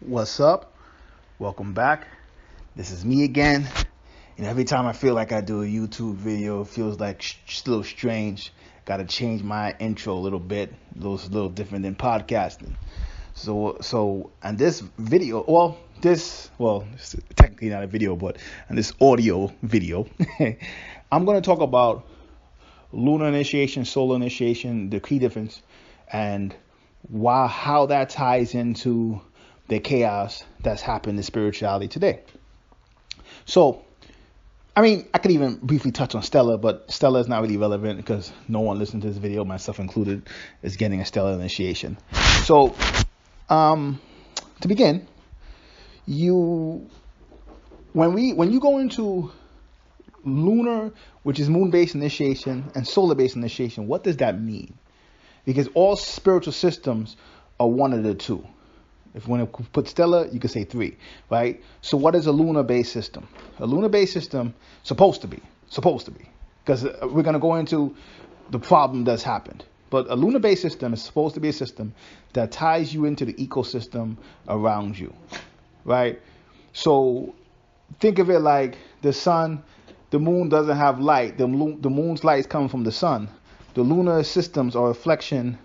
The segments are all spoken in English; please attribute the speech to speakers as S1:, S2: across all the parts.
S1: What's up? Welcome back. This is me again. Every time I feel like I do a YouTube video, it feels like a little strange. Got to change my intro a little bit. It's a little different than podcasting. And this video, it's technically not a video, but in this audio video, I'm going to talk about lunar initiation, solar initiation, the key difference, and how that ties into the chaos that's happened in spirituality today. So, I could even briefly touch on Stella, but Stella is not really relevant because no one listening to this video, myself included, is getting a stellar initiation. So, to begin, when you go into lunar, which is moon-based initiation, and solar-based initiation, what does that mean? Because all spiritual systems are one of the two. If you want to put stellar, you could say three, right? So what is a lunar-based system? A lunar-based system, supposed to be, because we're going to go into the problem that's happened. But a lunar-based system is supposed to be a system that ties you into the ecosystem around you, right? So think of it like the sun, the moon doesn't have light. The moon's light is coming from the sun. The lunar systems are a reflection.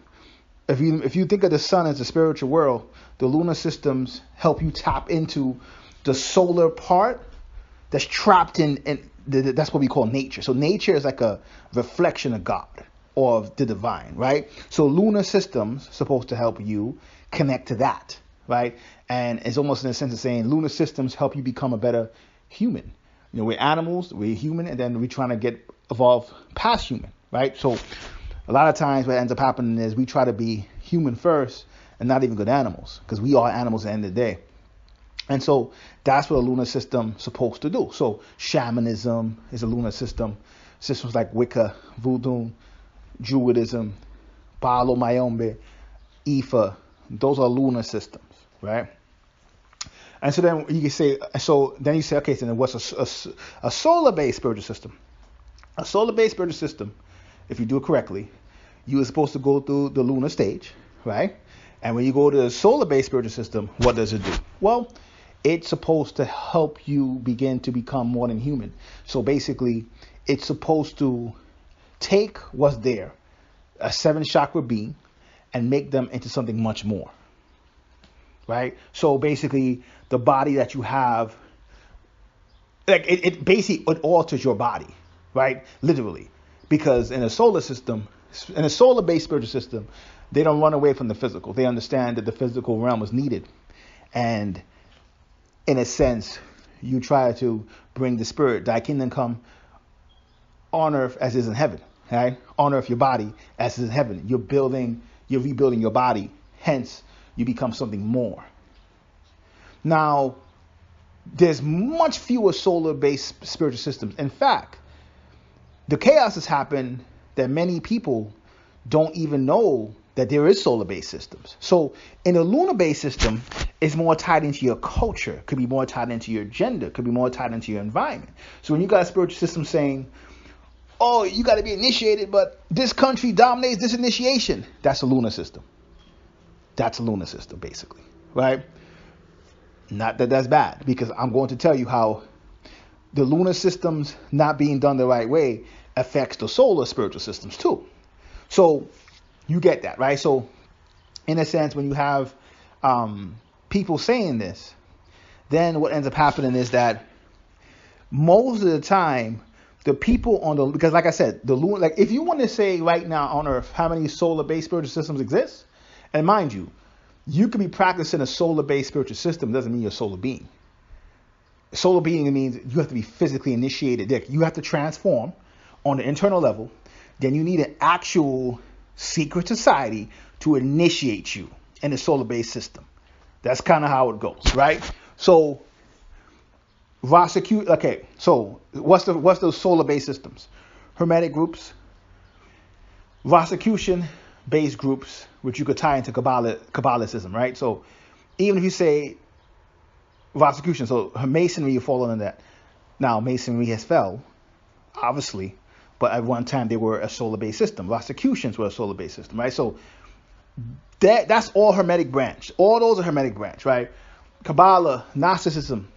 S1: If you think of the sun as the spiritual world, the lunar systems help you tap into the solar part that's trapped in that's what we call nature. So nature is like a reflection of God or of the divine, right? So lunar systems supposed to help you connect to that, right? And it's almost in a sense of saying lunar systems help you become a better human. We're animals, we're human, and then we're trying to evolve past human, right? So a lot of times what ends up happening is we try to be human first and not even good animals, because we are animals at the end of the day. And so that's what a lunar system is supposed to do. So shamanism is a lunar system. Systems like Wicca, Voodoo, Druidism, Palo Mayombe, Ifa, those are lunar systems, right? And so then you can say, okay, so then what's a solar-based spiritual system? A solar-based spiritual system, if you do it correctly, you are supposed to go through the lunar stage, right? And when you go to the solar-based spiritual system, what does it do? Well, it's supposed to help you begin to become more than human. So basically, it's supposed to take what's there, a 7-chakra being, and make them into something much more, right? So basically, the body that you have, like it alters your body, right? Literally. Because in a solar-based spiritual system, they don't run away from the physical. They understand that the physical realm is needed. And in a sense, you try to bring the spirit, thy kingdom come on earth as is in heaven, right? On earth, your body as is in heaven. You're rebuilding your body. Hence, you become something more. Now, there's much fewer solar-based spiritual systems. In fact, the chaos has happened that many people don't even know that there is solar-based systems. So in a lunar-based system, it's more tied into your culture, could be more tied into your gender, could be more tied into your environment. So when you got a spiritual system saying, oh, you got to be initiated, but this country dominates this initiation, that's a lunar system. That's a lunar system, basically, right? Not that that's bad, because I'm going to tell you how the lunar systems not being done the right way affects the solar spiritual systems too. So you get that, right? So in a sense, when you have people saying this, then what ends up happening is that most of the time, the people because like I said, the lunar, like if you want to say right now on Earth how many solar-based spiritual systems exist, and mind you, you could be practicing a solar-based spiritual system, doesn't mean you're a solar being. Solar being means you have to be physically initiated. You have to transform on the internal level. Then you need an actual secret society to initiate you in the solar-based system. That's kind of how it goes, right? So, so what's the solar-based systems? Hermetic groups, Rosicrucian-based groups, which you could tie into Kabbalicism, right? So even if you say Rosicrucian, so Masonry, you fall under that. Now, Masonry has fell, obviously, but at one time they were a solar-based system. Rosicrucians were a solar-based system, right? So that's all Hermetic branch. All those are Hermetic branch, right? Kabbalah, Gnosticism,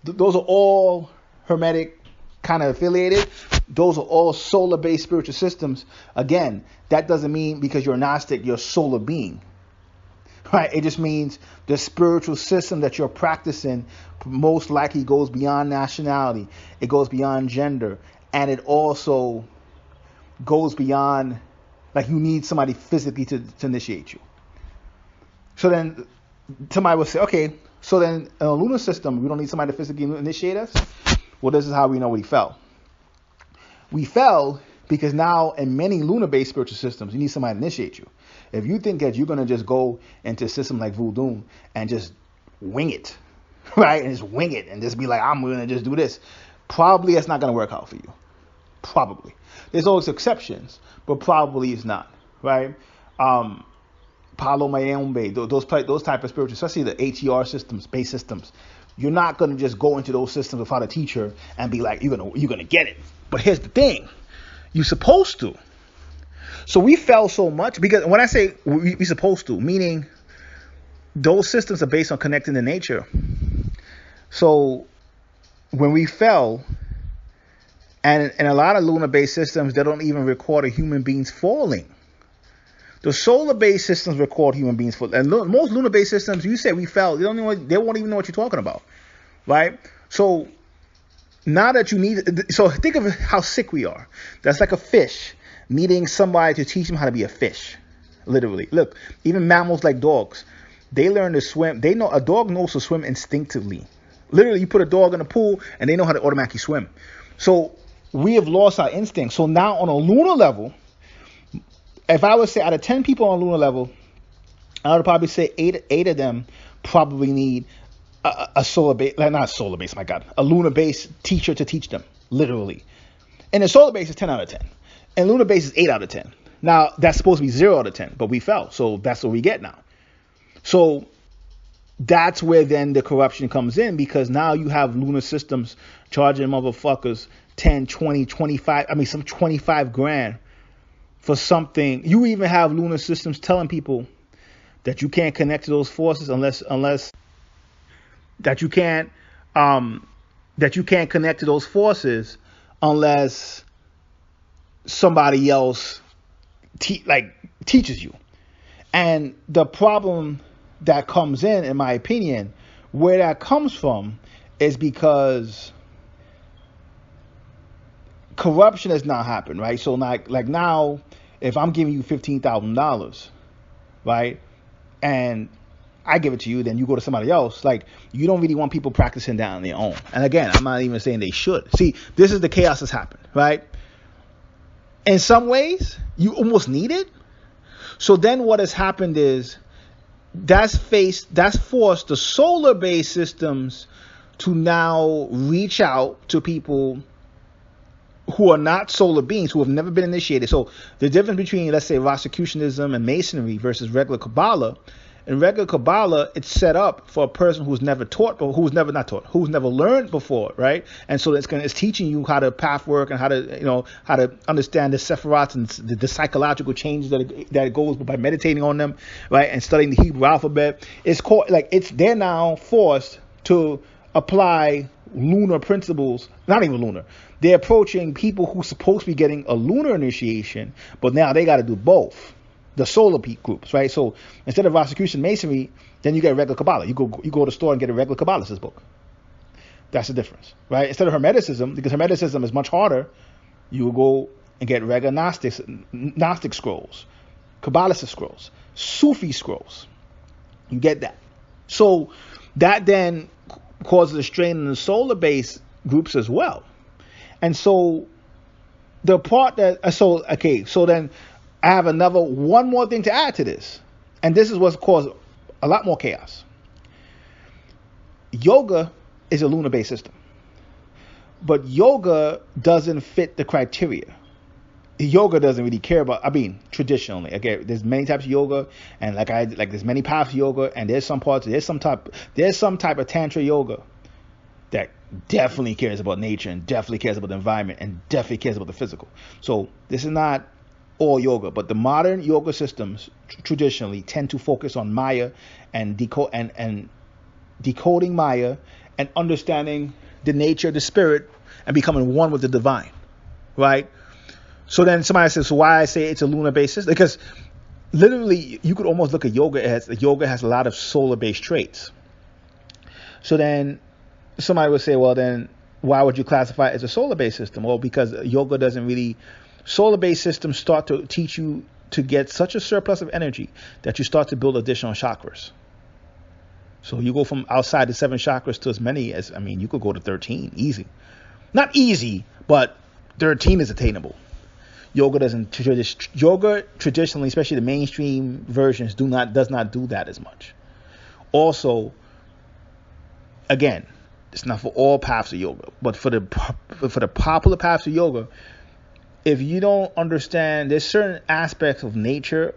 S1: those are all Hermetic kind of affiliated. Those are all solar-based spiritual systems. Again, that doesn't mean because you're a Gnostic, you're a solar being. Right? It just means the spiritual system that you're practicing most likely goes beyond nationality. It goes beyond gender. And it also goes beyond, like, you need somebody physically to initiate you. So then somebody will say, okay, so then in a lunar system, we don't need somebody to physically initiate us? Well, this is how we know we fell. We fell because now in many lunar-based spiritual systems, you need somebody to initiate you. If you think that you're going to just go into a system like Voodoo and just wing it, right, and just wing it and just be like, I'm going to just do this, probably that's not going to work out for you. Probably. There's always exceptions, but probably it's not, right? Palo Mayombe, those type of spiritual, especially the ATR systems, base systems, you're not going to just go into those systems without a teacher and be like, you're gonna get it. But here's the thing, you're supposed to. So we fell so much because when I say we're supposed to, meaning those systems are based on connecting to nature. So when we fell, and in a lot of lunar-based systems, they don't even record a human beings falling. The solar-based systems record human beings falling. And most lunar-based systems, you say we fell, they won't even know what you're talking about, right? So now that you need, so think of how sick we are. That's like a fish needing somebody to teach them how to be a fish, literally. Look, even mammals like dogs, they learn to swim. They know a dog knows to swim instinctively. Literally, you put a dog in a pool and they know how to automatically swim. So we have lost our instinct. So now on a lunar level, if I would say out of 10 people on a lunar level, I would probably say eight of them probably need a solar base, not solar base, my God, a lunar base teacher to teach them, literally. And the solar base is 10 out of 10. And lunar base is 8 out of 10. Now, that's supposed to be 0 out of 10, but we fell. So that's what we get now. So that's where then the corruption comes in, because now you have lunar systems charging motherfuckers 10, 20, 25, some 25 grand for something. You even have lunar systems telling people that you can't connect to those forces unless that you can't connect to those forces unless somebody else teaches you. And the problem that comes in my opinion, where that comes from is because corruption has now happened, right? So like now, if I'm giving you $15,000, right, and I give it to you, then you go to somebody else, like, you don't really want people practicing that on their own. And again, I'm not even saying they should. See, this is the chaos that's happened, right? In some ways, you almost need it. So then what has happened is that's forced the solar-based systems to now reach out to people who are not solar beings, who have never been initiated. So the difference between, let's say, Rosicrucianism and Masonry versus regular Kabbalah, in regular Kabbalah, it's set up for a person who's never learned before, right? And so it's teaching you how to path work and how to understand the Sephiroth and the psychological changes that it goes by meditating on them, right? And studying the Hebrew alphabet. They're now forced to apply lunar principles, not even lunar. They're approaching people who's supposed to be getting a lunar initiation, but now they got to do both. The solar peak groups, right? So instead of Rosicrucian Masonry, then you get a regular Kabbalah. You go to the store and get a regular Kabbalist book. That's the difference, right? Instead of Hermeticism, because Hermeticism is much harder, you will go and get regular Gnostic scrolls, Kabbalist scrolls, Sufi scrolls. You get that. So that then causes a strain in the solar-based groups as well. And so the part that, so then I have one more thing to add to this. And this is what's caused a lot more chaos. Yoga is a lunar-based system. But yoga doesn't fit the criteria. Yoga doesn't really care about, traditionally. Okay, there's many types of yoga, and there's many paths of yoga, and there's some type of tantra yoga that definitely cares about nature and definitely cares about the environment and definitely cares about the physical. So this is not all yoga, but the modern yoga systems traditionally tend to focus on Maya and decoding Maya, and understanding the nature of the spirit and becoming one with the divine, right? So then somebody says, so why I say it's a lunar based system? Because literally, you could almost look at yoga as yoga has a lot of solar based traits. So then somebody would say, well, then why would you classify it as a solar based system? Well, because yoga doesn't really, solar based systems start to teach you to get such a surplus of energy that you start to build additional chakras. So you go from outside the 7 chakras to as many as, I mean, you could go to 13, easy. Not easy, but 13 is attainable. Yoga doesn't, yoga traditionally, especially the mainstream versions, does not do that as much. Also, again, it's not for all paths of yoga, but for the popular paths of yoga, if you don't understand, there's certain aspects of nature,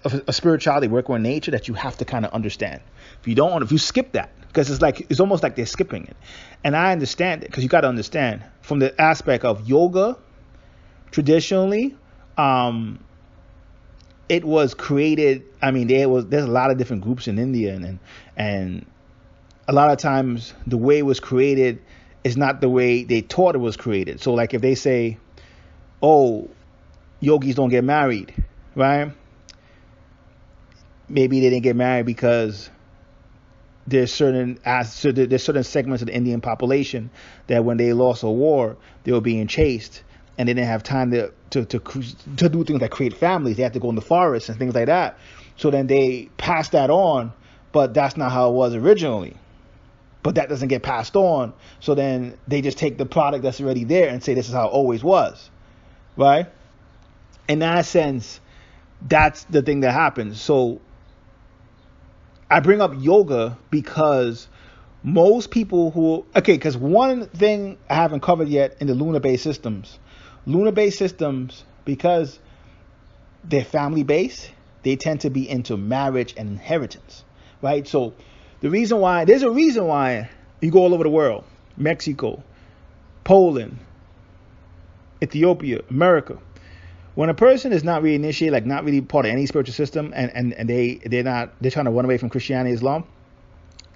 S1: of a spirituality, working with nature, that you have to kind of understand. If you skip that, because it's almost like they're skipping it. And I understand it, because you got to understand from the aspect of yoga. Traditionally, it was created. I mean, there's a lot of different groups in India, and a lot of times the way it was created is not the way they taught it was created. So, like if they say, "Oh, yogis don't get married," right? Maybe they didn't get married because there's certain segments of the Indian population that when they lost a war, they were being chased. And they didn't have time to do things like create families. They had to go in the forest and things like that. So then they passed that on, but that's not how it was originally. But that doesn't get passed on. So then they just take the product that's already there and say this is how it always was, right? In that sense, that's the thing that happens. So I bring up yoga because most people because one thing I haven't covered yet in the lunar-based systems, because they're family-based, they tend to be into marriage and inheritance, right? So there's a reason why you go all over the world, Mexico, Poland, Ethiopia, America. When a person is not really initiated, like not really part of any spiritual system, and they're trying to run away from Christianity, Islam,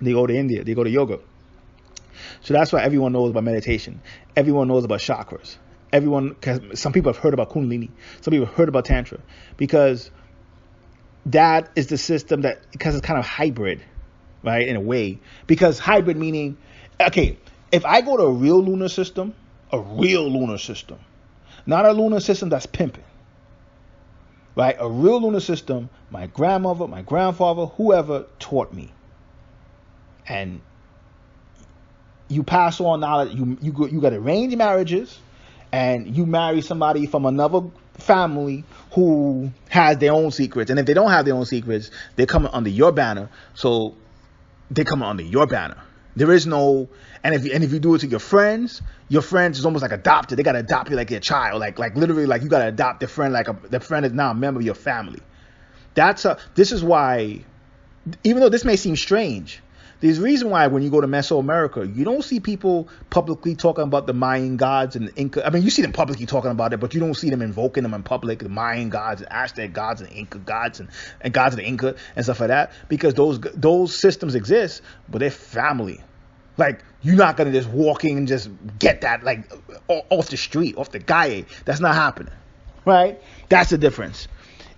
S1: they go to India, they go to yoga. So that's why everyone knows about meditation. Everyone knows about chakras. Some people have heard about Kundalini. Some people have heard about Tantra, because that is the system because it's kind of hybrid, right? In a way, because hybrid meaning, okay, if I go to a real lunar system, not a lunar system that's pimping, right? A real lunar system, my grandmother, my grandfather, whoever taught me. And you pass on knowledge. You got arranged marriages, and you marry somebody from another family who has their own secrets. And if they don't have their own secrets, they're coming under your banner. So they're coming under your banner. There is no, and if you do it to your friends is almost like adopted. They gotta adopt you like their child, like literally, like you gotta adopt their friend, like the friend is now a member of your family. This is why, even though this may seem strange, there's a reason why when you go to Mesoamerica, you don't see people publicly talking about the Mayan gods and the Inca. I mean, you see them publicly talking about it, but you don't see them invoking them in public, the Mayan gods and Aztec gods and Inca gods and gods of the Inca and stuff like that, because those systems exist, but they're family. Like, you're not going to just walk in and just get that, like, off the street, off the calle. That's not happening, right? That's the difference.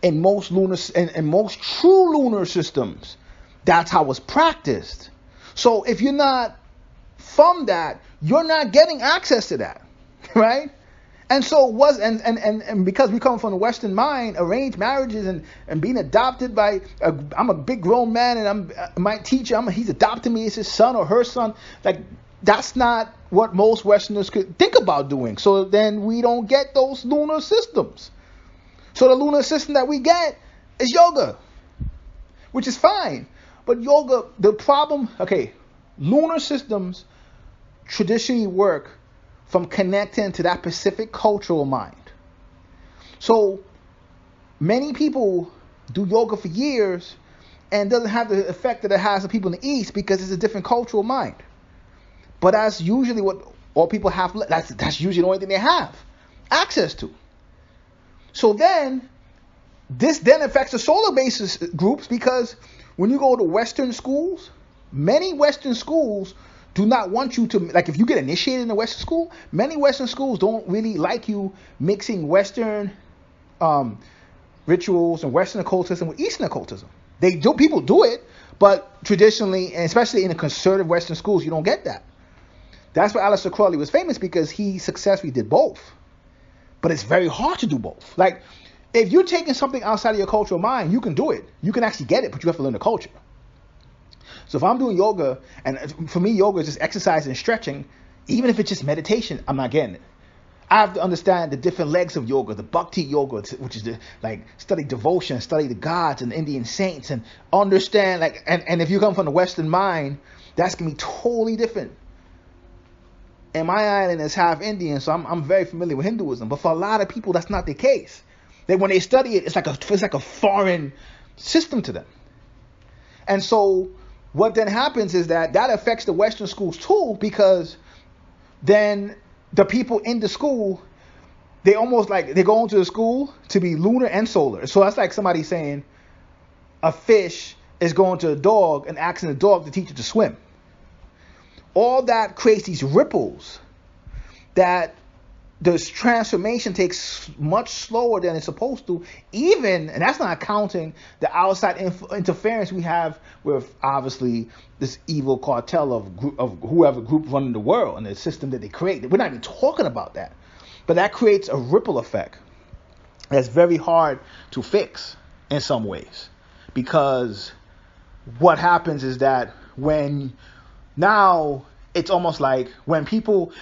S1: In most most true lunar systems, that's how it's practiced. So if you're not from that, you're not getting access to that, right? And so it was, and because we come from the Western mind, arranged marriages and being adopted by, I'm a big grown man and my teacher, he's adopted me as his son or her son. Like, that's not what most Westerners could think about doing. So then we don't get those lunar systems. So the lunar system that we get is yoga, which is fine. But yoga, the problem, lunar systems traditionally work from connecting to that Pacific cultural mind. So many people do yoga for years and doesn't have the effect that it has on people in the East because it's a different cultural mind. But that's usually what all people have. That's usually the only thing they have access to. So then, this then affects the solar basis groups, because when you go to Western schools, Many Western schools do not want you to, like, if you get initiated in a Western school, many Western schools don't really like you mixing Western rituals and Western occultism with Eastern occultism. People do it, but traditionally, and especially in the conservative Western schools, you don't get that. That's why Aleister Crowley was famous, because he successfully did both. But it's very hard to do both. Like, if you're taking something outside of your cultural mind, you can do it. You can actually get it, but you have to learn the culture. So if I'm doing yoga, and for me, yoga is just exercise and stretching, even if it's just meditation, I'm not getting it. I have to understand the different legs of yoga, the bhakti yoga, which is study devotion, study the gods and the Indian saints, and understand, and if you come from the Western mind, that's going to be totally different. And my island is half Indian, so I'm very familiar with Hinduism. But for a lot of people, that's not the case. When they study it, it's like a foreign system to them. And so what then happens is that affects the Western schools too, because then the people in the school, they almost they go into the school to be lunar and solar. So that's like somebody saying a fish is going to a dog and asking the dog to teach it to swim. All that creates these ripples that this transformation takes much slower than it's supposed to, and that's not counting the outside interference we have with, obviously, this evil cartel of whoever group running the world and the system that they create. We're not even talking about that. But that creates a ripple effect that's very hard to fix in some ways. Because what happens is that now it's almost like when people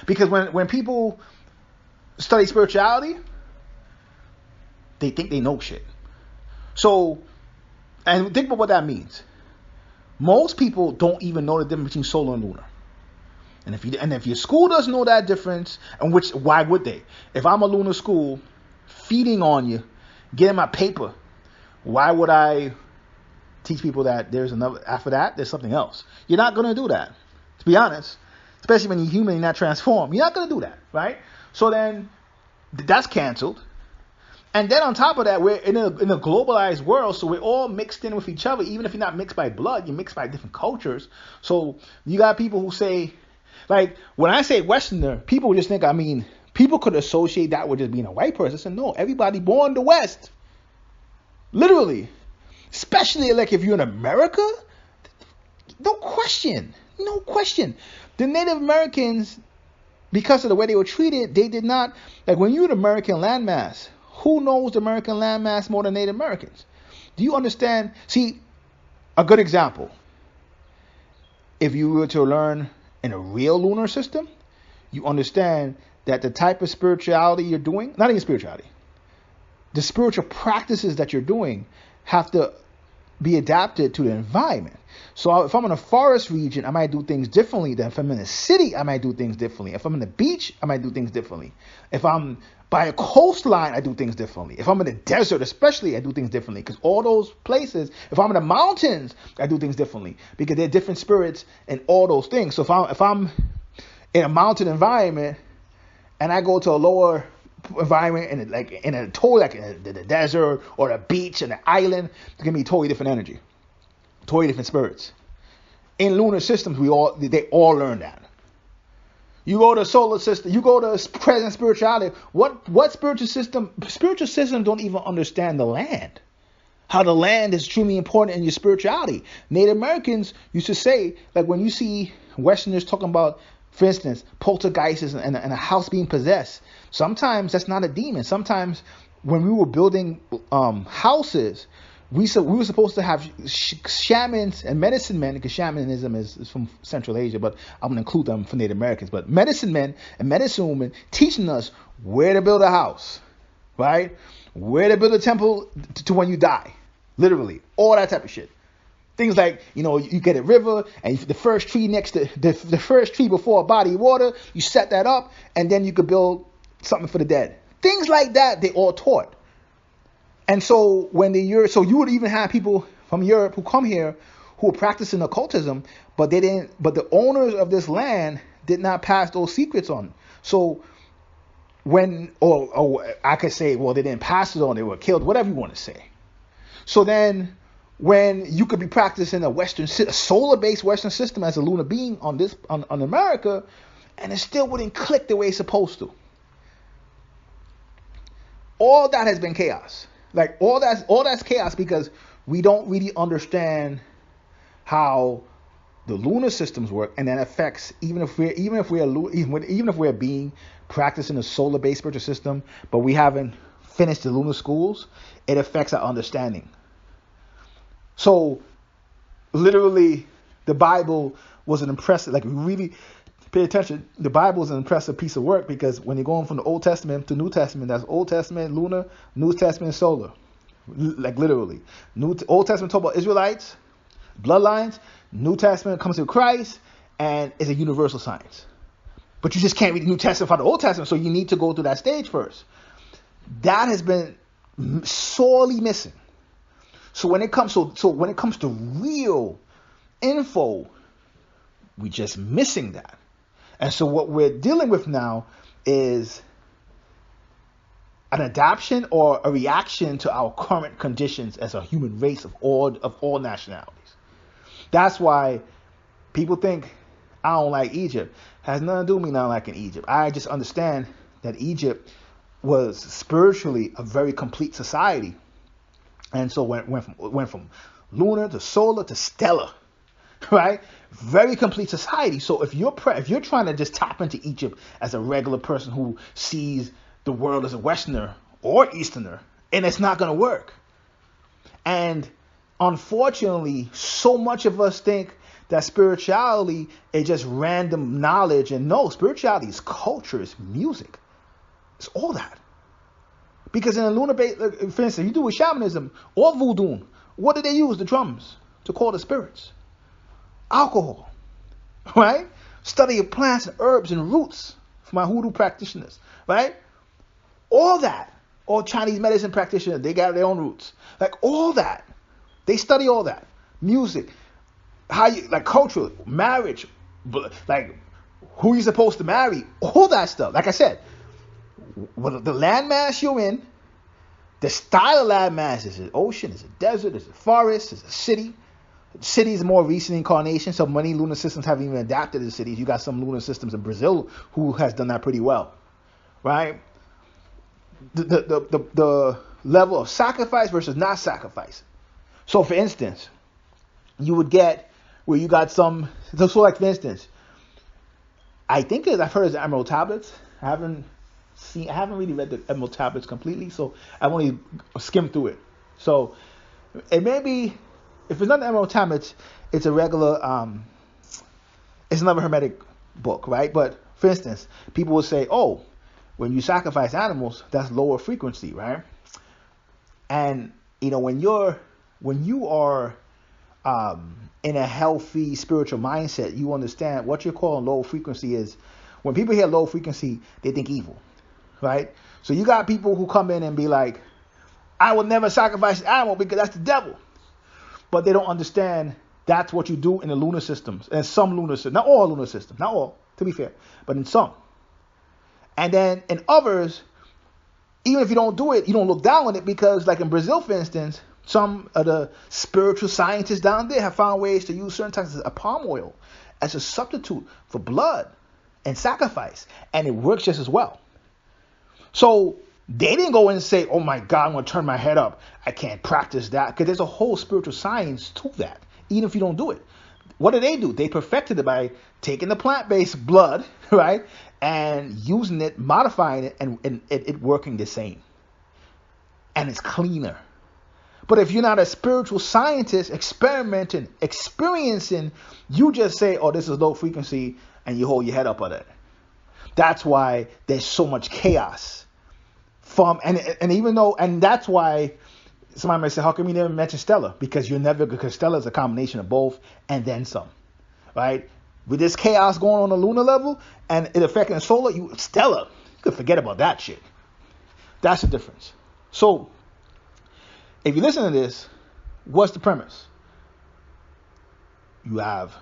S1: study spirituality, they think they know shit. So, and think about what that means. Most people don't even know the difference between solar and lunar. And if your school doesn't know that difference, and why would they? If I'm a lunar school feeding on you, getting my paper, why would I teach people that there's another, after that, there's something else? You're not going to do that, to be honest. Especially when you're human and not transformed. You're not going to do that, right? So then, that's canceled. And then on top of that, we're in a globalized world, so we're all mixed in with each other. Even if you're not mixed by blood, you're mixed by different cultures. So you got people who say, like, when I say Westerner, people just think, people could associate that with just being a white person. I said, no, everybody born in the West. Literally. Especially, like, if you're in America, no question. No question. The Native Americans, because of the way they were treated, they did not, like, when you're an American landmass, who knows the American landmass more than Native Americans? Do you understand? See, a good example. If you were to learn in a real lunar system, you understand that the type of spirituality you're doing, not even spirituality, the spiritual practices that you're doing have to be adapted to the environment. So if I'm in a forest region, I might do things differently than if I'm in a city, I might do things differently. If I'm in the beach, I might do things differently. If I'm by a coastline, I do things differently. If I'm in the desert, especially, I do things differently. Because all those places, if I'm in the mountains, I do things differently. Because there are different spirits and all those things. So if I'm in a mountain environment and I go to a lower environment in the desert or the beach and the island, it's gonna be totally different energy, totally different spirits. In lunar systems, they all learn that. You go to solar system, you go to present spirituality. What spiritual system? Spiritual systems don't even understand the land. How the land is truly important in your spirituality. Native Americans used to say, like, when you see Westerners talking about, for instance, poltergeists and a house being possessed, sometimes that's not a demon. Sometimes when we were building houses, we were supposed to have shamans and medicine men, because shamanism is from Central Asia, but I'm going to include them for Native Americans. But medicine men and medicine women teaching us where to build a house, right? Where to build a temple to when you die. Literally, all that type of shit. Things like, you get a river, and the first tree the first tree before a body of water, you set that up, and then you could build something for the dead. Things like that, they all taught. And so you would even have people from Europe who come here who are practicing occultism, but the owners of this land did not pass those secrets on. So or I could say, well, they didn't pass it on, they were killed, whatever you want to say. So then when you could be practicing a solar-based Western system as a lunar being on America, and it still wouldn't click the way it's supposed to. All that has been chaos. Like all that's chaos because we don't really understand how the lunar systems work, and that affects even if we're a being practicing a solar-based spiritual system, but we haven't finished the lunar schools, it affects our understanding. So, literally, the Bible was an impressive, like really pay attention, the Bible is an impressive piece of work because when you're going from the Old Testament to New Testament, that's Old Testament, lunar, New Testament, solar. Like literally. Old Testament talk about Israelites, bloodlines, New Testament comes to Christ, and is a universal science. But you just can't read the New Testament from the Old Testament, so you need to go through that stage first. That has been sorely missing. So when it comes to real info, we're just missing that. And so what we're dealing with now is an adaptation or a reaction to our current conditions as a human race of all nationalities. That's why people think I don't like Egypt. It has nothing to do with me not liking Egypt. I just understand that Egypt was spiritually a very complete society. And so went from lunar to solar to stellar, right? Very complete society. So if you're trying to just tap into Egypt as a regular person who sees the world as a Westerner or Easterner, and it's not going to work. And unfortunately, so much of us think that spirituality is just random knowledge. And no, spirituality is culture, it's music. It's all that. Because in a lunar base, for instance, you do with shamanism or voodoo, what do they use? The drums to call the spirits. Alcohol, right? Study of plants and herbs and roots for my hoodoo practitioners, right? All that. All Chinese medicine practitioners, they got their own roots. Like all that. They study all that. Music. How you, like cultural, marriage, like who you're supposed to marry, all that stuff. Like I said, the landmass you're in, the style of landmass, is it ocean, is it desert, is it forest, is it city? Cities are more recent incarnation, so many lunar systems haven't even adapted to cities. You got some lunar systems in Brazil who has done that pretty well, right? The level of sacrifice versus not sacrifice. So for instance, you would get where you got some, so like for instance, I've heard of the Emerald Tablets. I haven't really read the Emerald Tablets completely, so I've only skimmed through it. So it may be, if it's not the Emerald Tablets, it's a regular, it's another Hermetic book, right? But for instance, people will say, oh, when you sacrifice animals, that's lower frequency, right? And when you are in a healthy spiritual mindset, you understand what you're calling low frequency is. When people hear low frequency, they think evil, right? So you got people who come in and be like, I will never sacrifice an animal because that's the devil. But they don't understand that's what you do in the lunar systems. And some lunar systems, not all lunar systems, not all, to be fair, but in some. And then in others, even if you don't do it, you don't look down on it because, like in Brazil, for instance, some of the spiritual scientists down there have found ways to use certain types of palm oil as a substitute for blood and sacrifice. And it works just as well. So they didn't go in and say, oh my God, I'm going to turn my head up. I can't practice that. Because there's a whole spiritual science to that, even if you don't do it. What do? They perfected it by taking the plant-based blood, right, and using it, modifying it, and it working the same. And it's cleaner. But if you're not a spiritual scientist, experimenting, experiencing, you just say, oh, this is low frequency, and you hold your head up on it. That's why there's so much chaos. And that's why somebody might say, how come you never mention Stella? Because Stella is a combination of both and then some, right? With this chaos going on the lunar level and it affecting solar, Stella, you could forget about that shit. That's the difference. So, if you listen to this, what's the premise? You have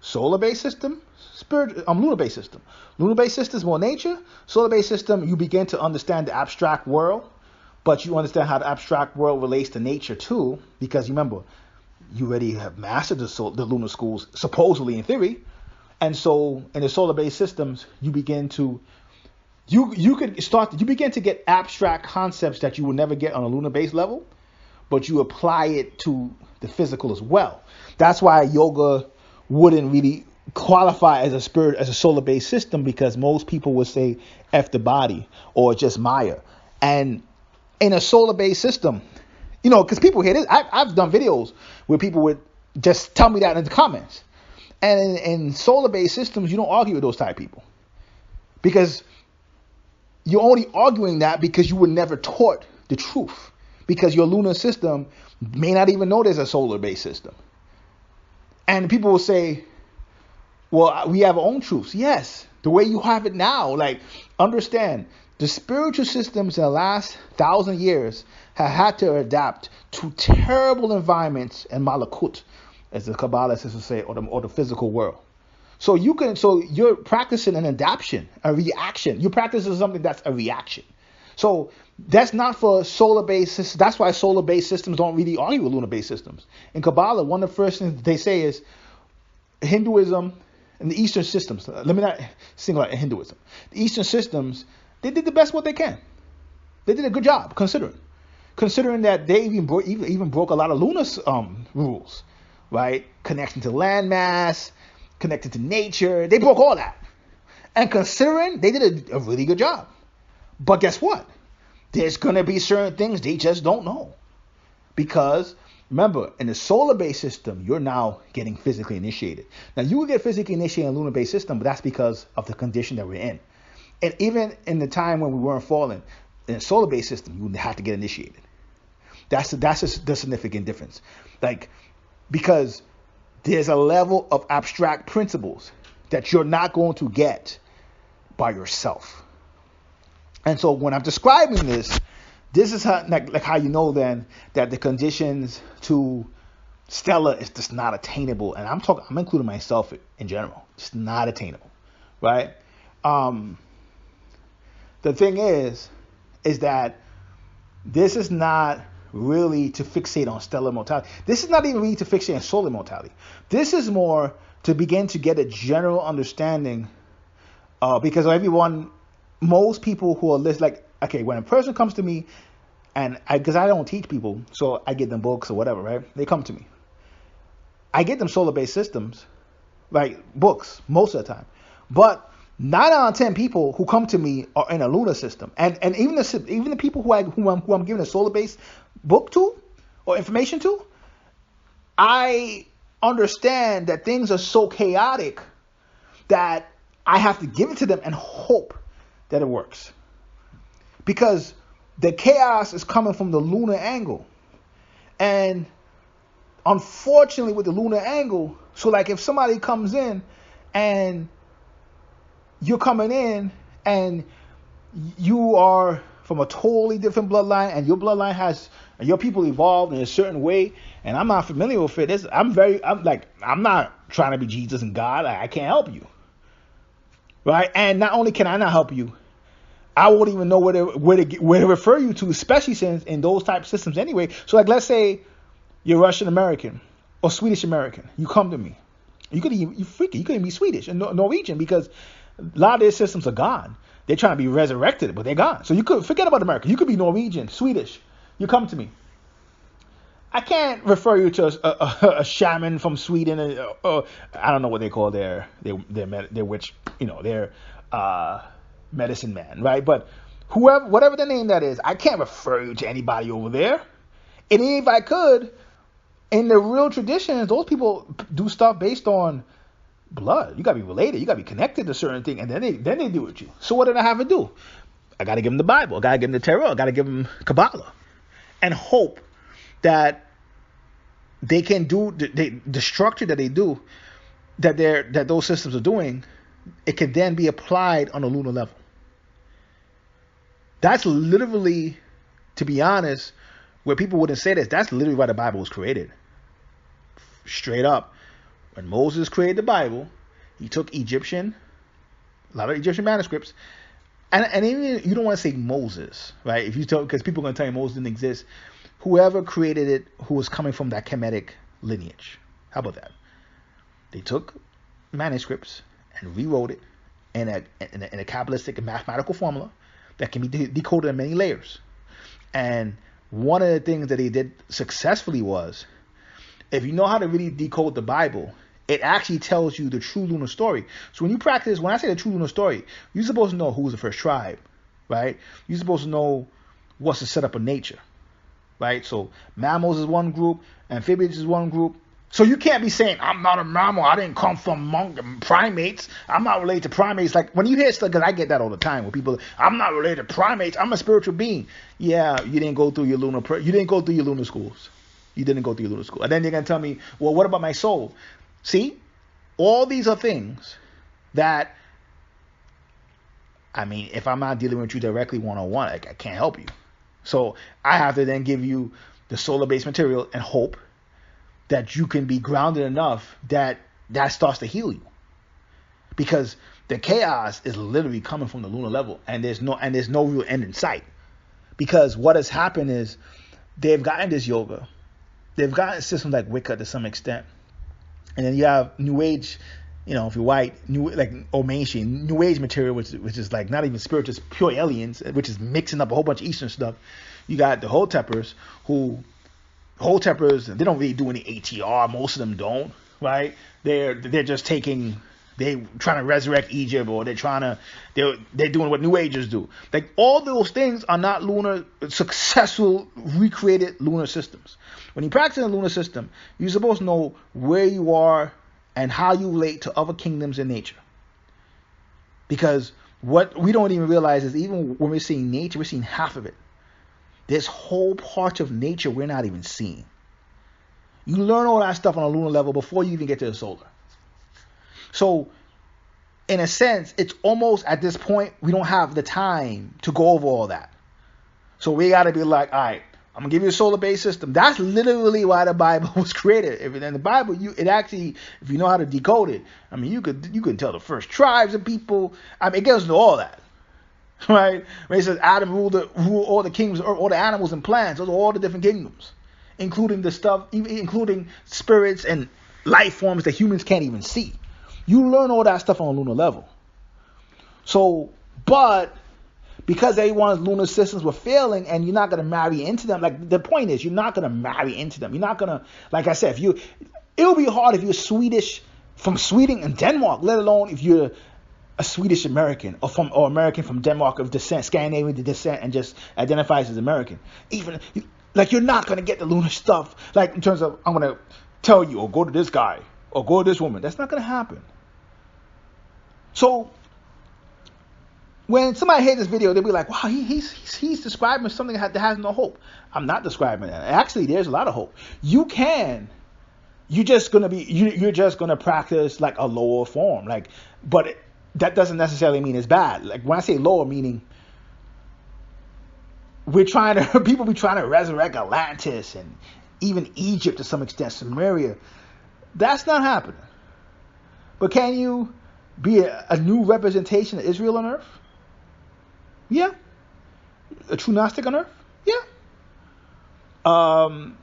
S1: solar-based system, lunar-based system. Lunar-based system is more nature. Solar-based system, you begin to understand the abstract world, but you understand how the abstract world relates to nature too, because remember, you already have mastered the lunar schools, supposedly in theory. And so in the solar-based systems, you begin to get abstract concepts that you would never get on a lunar-based level, but you apply it to the physical as well. That's why yoga wouldn't really qualify as a solar-based system, because most people would say F the body or just Maya. And in a solar-based system, because people hear this, I've done videos where people would just tell me that in the comments. And in solar-based systems, you don't argue with those type of people, because you're only arguing that because you were never taught the truth, because your lunar system may not even know there's a solar-based system. And people will say, well, we have our own truths. Yes, the way you have it now. Like, understand, the spiritual systems in the last 1,000 years have had to adapt to terrible environments and malakut, as the Kabbalists would say, or the physical world. So you're practicing an adaptation, a reaction. You're practicing something that's a reaction. So that's not for solar-based systems. That's why solar-based systems don't really argue with lunar-based systems. In Kabbalah, one of the first things they say is Hinduism and the Eastern systems. Let me not single out Hinduism. The Eastern systems, they did the best what they can. They did a good job, considering that they even broke a lot of lunar rules, right? Connection to landmass, connected to nature. They broke all that. And considering, they did a really good job. But guess what? There's going to be certain things they just don't know. Because, remember, in the solar-based system, you're now getting physically initiated. Now, you will get physically initiated in a lunar-based system, but that's because of the condition that we're in. And even in the time when we weren't falling, in a solar-based system, you would have to get initiated. That's the significant difference. Like, because there's a level of abstract principles that you're not going to get by yourself. And so when I'm describing this is how, like how you know then that the conditions to stellar is just not attainable. And I'm including myself in general. It's not attainable, right? The thing is that this is not really to fixate on stellar mortality. This is not even really to fixate on solar mortality. This is more to begin to get a general understanding, because most people who are like, okay, when a person comes to me, and because I don't teach people, so I give them books or whatever, right? They come to me. I get them solar-based systems, like books, most of the time. But 9 out of 10 people who come to me are in a lunar system, and even the people who I'm giving a solar-based book to or information to, I understand that things are so chaotic that I have to give it to them and hope that it works, because the chaos is coming from the lunar angle. And unfortunately with the lunar angle, so like if somebody comes in and you're coming in and you are from a totally different bloodline, and your bloodline and your people evolved in a certain way, and I'm not familiar with it, I'm not trying to be Jesus and God. I can't help you, right? And not only can I not help you, I won't even know where to refer you to, especially since in those type of systems anyway. So like, let's say you're Russian American or Swedish American. You come to me. You could even be Swedish and Norwegian, because a lot of their systems are gone. They're trying to be resurrected, but they're gone. So you could forget about America. You could be Norwegian, Swedish. You come to me. I can't refer you to a shaman from Sweden. I don't know what they call their witch, their medicine man, right? But whatever the name that is, I can't refer you to anybody over there. And even if I could, in the real traditions, those people do stuff based on blood. You gotta be related. You gotta be connected to certain things, and then they do it with you. So what did I have to do? I gotta give them the Bible. I gotta give them the Tarot. I gotta give them Kabbalah, and hope that they can do the structure that they do, that those systems are doing. It can then be applied on a lunar level. That's literally, to be honest, where people wouldn't say this, that's literally why the Bible was created. Straight up. When Moses created the Bible, he took a lot of Egyptian manuscripts, and even, you don't want to say Moses, right? Because people are going to tell you Moses didn't exist. Whoever created it, who was coming from that Kemetic lineage. How about that? They took manuscripts and rewrote it in a Kabbalistic and mathematical formula that can be decoded in many layers. And one of the things that they did successfully was, if you know how to really decode the Bible, it actually tells you the true lunar story. So when you practice, when I say the true lunar story, you're supposed to know who was the first tribe, right? You're supposed to know what's the setup of nature, right? So mammals is one group, amphibians is one group. So you can't be saying, I'm not a mammal, I didn't come from primates, I'm not related to primates. Like when you hear stuff, because I get that all the time, where people, I'm not related to primates, I'm a spiritual being. Yeah, you didn't go through your lunar schools. You didn't go through your lunar school. And then they're going to tell me, well, what about my soul? See, all these are things that, I mean, if I'm not dealing with you directly one-on-one, I can't help you. So I have to then give you the solar-based material and hope that you can be grounded enough that starts to heal you. Because the chaos is literally coming from the lunar level, and there's no real end in sight. Because what has happened is they've gotten this yoga, they've gotten systems like Wicca to some extent, and then you have New Age, you know, if you're white, or mainstream New Age material, which is like not even spiritual, it's pure aliens, which is mixing up a whole bunch of Eastern stuff. You got the Hoteppers, they don't really do any ATR. Most of them don't, right? They're just trying to resurrect Egypt, or they're doing what New Agers do. Like all those things are not successful recreated lunar systems. When you practice a lunar system, you're supposed to know where you are and how you relate to other kingdoms in nature. Because what we don't even realize is, even when we're seeing nature, we're seeing half of it. There's whole parts of nature we're not even seeing. You learn all that stuff on a lunar level before you even get to the solar. So, in a sense, it's almost at this point, we don't have the time to go over all that. So we got to be like, all right, I'm going to give you a solar-based system. That's literally why the Bible was created. In the Bible, if you know how to decode it, I mean, you can tell the first tribes of people. I mean, it gets into all that. Right? When it says Adam ruled all the kingdoms, or all the animals and plants, those are all the different kingdoms, including the stuff, including spirits and life forms that humans can't even see. You learn all that stuff on a lunar level. So, but because everyone's lunar systems were failing, and you're not going to marry into them. Like the point is, you're not going to marry into them. You're not going to, like I said, it'll be hard if you're Swedish from Sweden and Denmark, let alone if you're a Swedish American or American from Denmark of descent, Scandinavian descent, and just identifies as American. Even like you're not gonna get the lunar stuff. Like in terms of, I'm gonna tell you, or go to this guy, or go to this woman. That's not gonna happen. So when somebody hears this video, they'll be like, "Wow, he's describing something that has no hope." I'm not describing that. Actually, there's a lot of hope. You're just gonna practice like a lower form, but that doesn't necessarily mean it's bad. Like when I say lower, meaning people be trying to resurrect Atlantis and even Egypt to some extent, Sumeria. That's not happening. But can you be a new representation of Israel on earth? Yeah. A true Gnostic on earth? Yeah. Some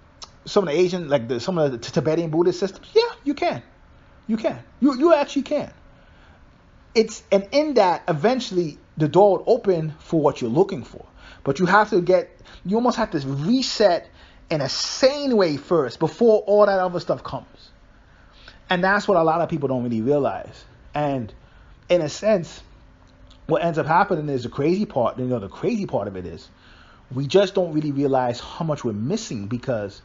S1: of the Asian, some of the Tibetan Buddhist systems? Yeah, you can. You can. You actually can. And in that, eventually the door would open for what you're looking for. But you almost have to reset in a sane way first before all that other stuff comes. And that's what a lot of people don't really realize. And in a sense, what ends up happening is the crazy part of it is we just don't really realize how much we're missing, because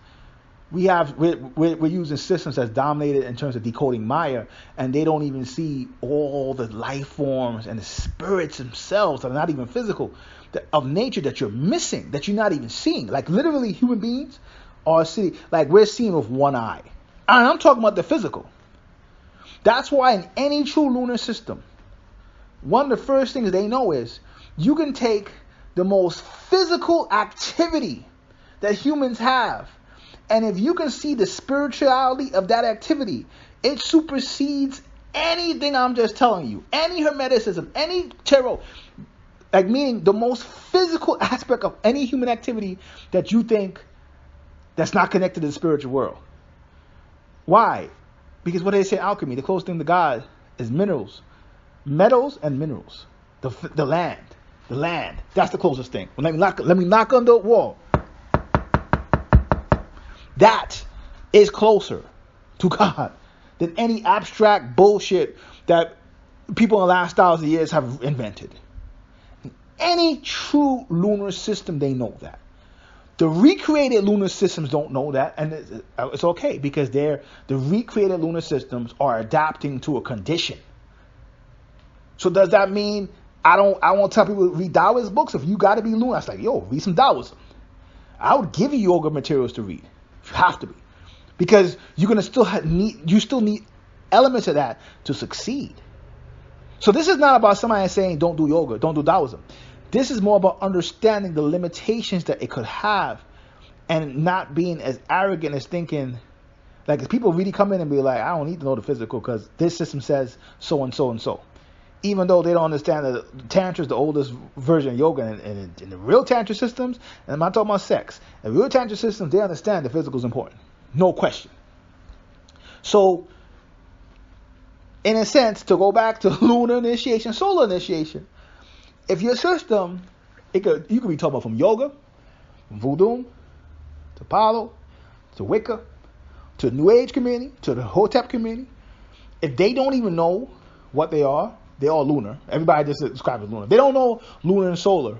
S1: we're using systems that's dominated in terms of decoding Maya, and they don't even see all the life forms and the spirits themselves that are not even physical of nature that you're missing, that you're not even seeing. Like literally, human beings are seeing, like we're seeing with one eye, and I'm talking about the physical. That's why in any true lunar system, one of the first things they know is you can take the most physical activity that humans have, and if you can see the spirituality of that activity, it supersedes anything I'm just telling you. Any Hermeticism, any tarot. Like meaning the most physical aspect of any human activity that you think that's not connected to the spiritual world. Why? Because what they say alchemy, the closest thing to God is minerals, metals and minerals. The land. That's the closest thing. Let me knock on the wall. That is closer to God than any abstract bullshit that people in the last 1,000 years have invented. Any true lunar system, they know that. The recreated lunar systems don't know that, and it's okay, because the recreated lunar systems are adapting to a condition. So does that mean I won't tell people to read Taoist books? If you got to be lunar, it's like, yo, read some Taoism. I would give you yoga materials to read. You have to be, because you're gonna still need elements of that to succeed. So this is not about somebody saying don't do yoga, don't do Taoism. This is more about understanding the limitations that it could have, and not being as arrogant as thinking, like, if people really come in and be like, I don't need to know the physical because this system says so and so and so. Even though they don't understand that Tantra is the oldest version of yoga, and in the real Tantra systems, and I'm not talking about sex, in real Tantra systems, they understand the physical is important. No question. So, in a sense, to go back to lunar initiation, solar initiation, if your system, you could be talking about from yoga, from voodoo, to Palo, to Wicca, to the New Age community, to the Hotep community, if they don't even know what they are, they're all lunar. Everybody just describes as lunar. They don't know lunar and solar,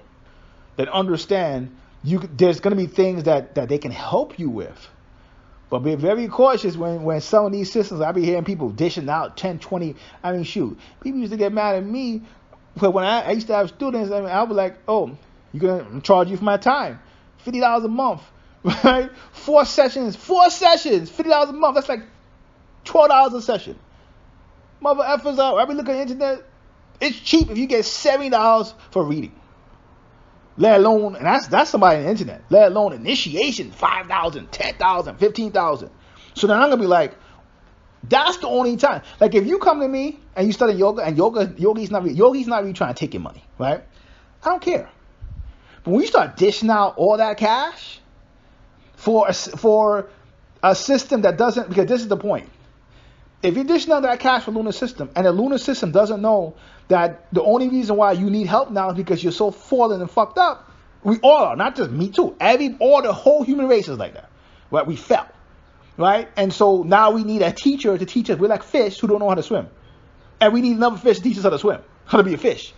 S1: that understand there's going to be things that they can help you with. But be very cautious when some of these systems, I be hearing people dishing out 10, 20. I mean, shoot. People used to get mad at me. But when I used to have students, I was like, oh, you're going to charge you for my time. $50 a month. Right? 4 sessions, $50 a month. That's like $12 a session. Mother effers out. I be looking at the internet. It's cheap if you get $70 for reading. Let alone, and that's somebody on the internet. Let alone initiation, $5,000, $10,000, $15,000. So then I'm gonna be like, that's the only time. Like, if you come to me and you study yoga, and yogi's not really trying to take your money, right? I don't care. But when you start dishing out all that cash for a system that doesn't, because this is the point. If you're dishing out that cash for lunar system, and the lunar system doesn't know that the only reason why you need help now is because you're so fallen and fucked up, we all are, not just me too. The whole human race is like that, right? We fell, right? And so now we need a teacher to teach us. We're like fish who don't know how to swim, and we need another fish to teach us how to swim, how to be a fish.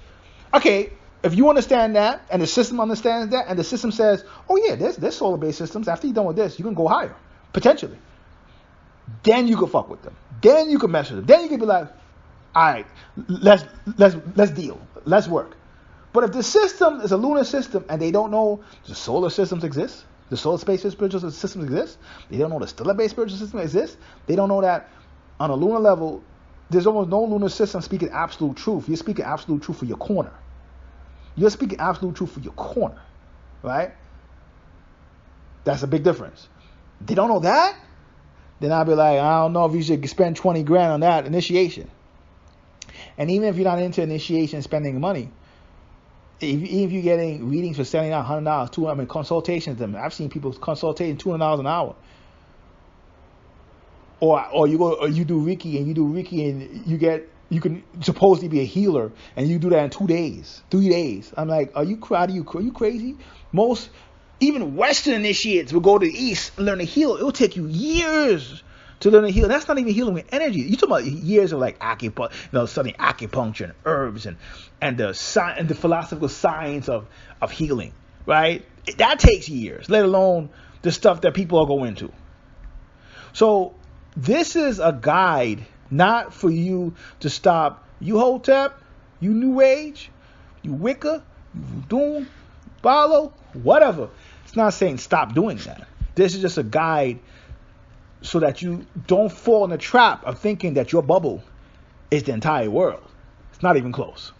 S1: Okay, if you understand that, and the system understands that, and the system says, oh yeah, there's solar-based systems. After you're done with this, you can go higher, potentially. Then you can fuck with them. Then you can mess with them. Then you can be like, all right, let's deal. Let's work. But if the system is a lunar system and they don't know the solar systems exist, the solar space spiritual systems exist, they don't know the stellar-based spiritual system exists, they don't know that on a lunar level, there's almost no lunar system speaking absolute truth. You're speaking absolute truth for your corner. You're speaking absolute truth for your corner, right? That's a big difference. They don't know that, then I'll be like, I don't know if you should spend 20 grand on that initiation. And even if you're not into initiation, spending money, even if you're getting readings for $79, $100, $200, consultations, I've seen people consulting $200 an hour. Or you do Reiki and you can supposedly be a healer, and you do that in 2 days, 3 days. I'm like, are you crazy? Most, even Western initiates will go to the East and learn to heal. It will take you years to learn to heal. That's not even healing with energy. You're talking about years of like acupuncture, studying acupuncture and herbs and the philosophical science of healing, right? That takes years, let alone the stuff that people are going into. So this is a guide, not for you to stop you Hotep, you New Age, you Wicca, you Voodoo, Balo, whatever. It's not saying stop doing that. This is just a guide so that you don't fall in the trap of thinking that your bubble is the entire world. It's not even close.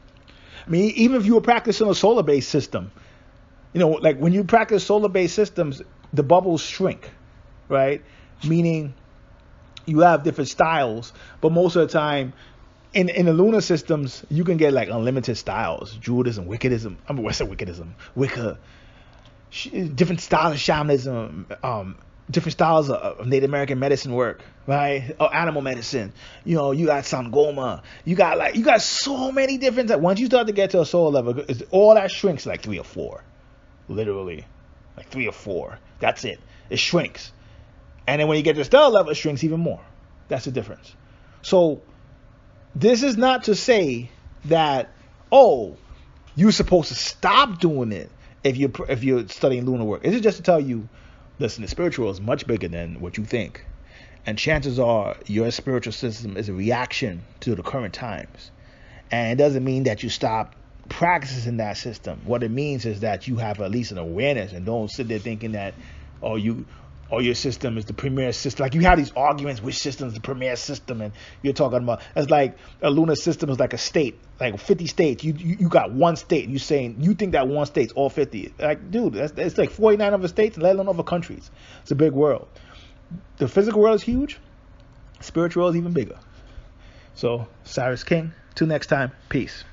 S1: I mean, even if you were practicing a solar-based system, like when you practice solar-based systems, the bubbles shrink, right? Meaning you have different styles, but most of the time in the lunar systems, you can get like unlimited styles. Druidism, Wiccanism, Wicca, different styles of shamanism, different styles of Native American medicine work, right? Or animal medicine. You know, you got Sangoma. You got so many different. Once you start to get to a soul level, all that shrinks like 3 or 4, literally, like 3 or 4. That's it. It shrinks, and then when you get to stellar level, it shrinks even more. That's the difference. So this is not to say that, oh, you're supposed to stop doing it if you're studying lunar work. This is just to tell you, listen, the spiritual is much bigger than what you think, and chances are your spiritual system is a reaction to the current times, and it doesn't mean that you stop practicing that system. What it means is that you have at least an awareness, and don't sit there thinking that, oh, your system is the premier system. Like, you have these arguments, which system is the premier system, and you're talking about, it's like a lunar system is like a state, like 50 states. You got one state, and you saying you think that one state's all 50. Like, dude, it's like 49 other states, let alone other countries. It's a big world. The physical world is huge. Spiritual world is even bigger. So, Siris King, till next time, peace.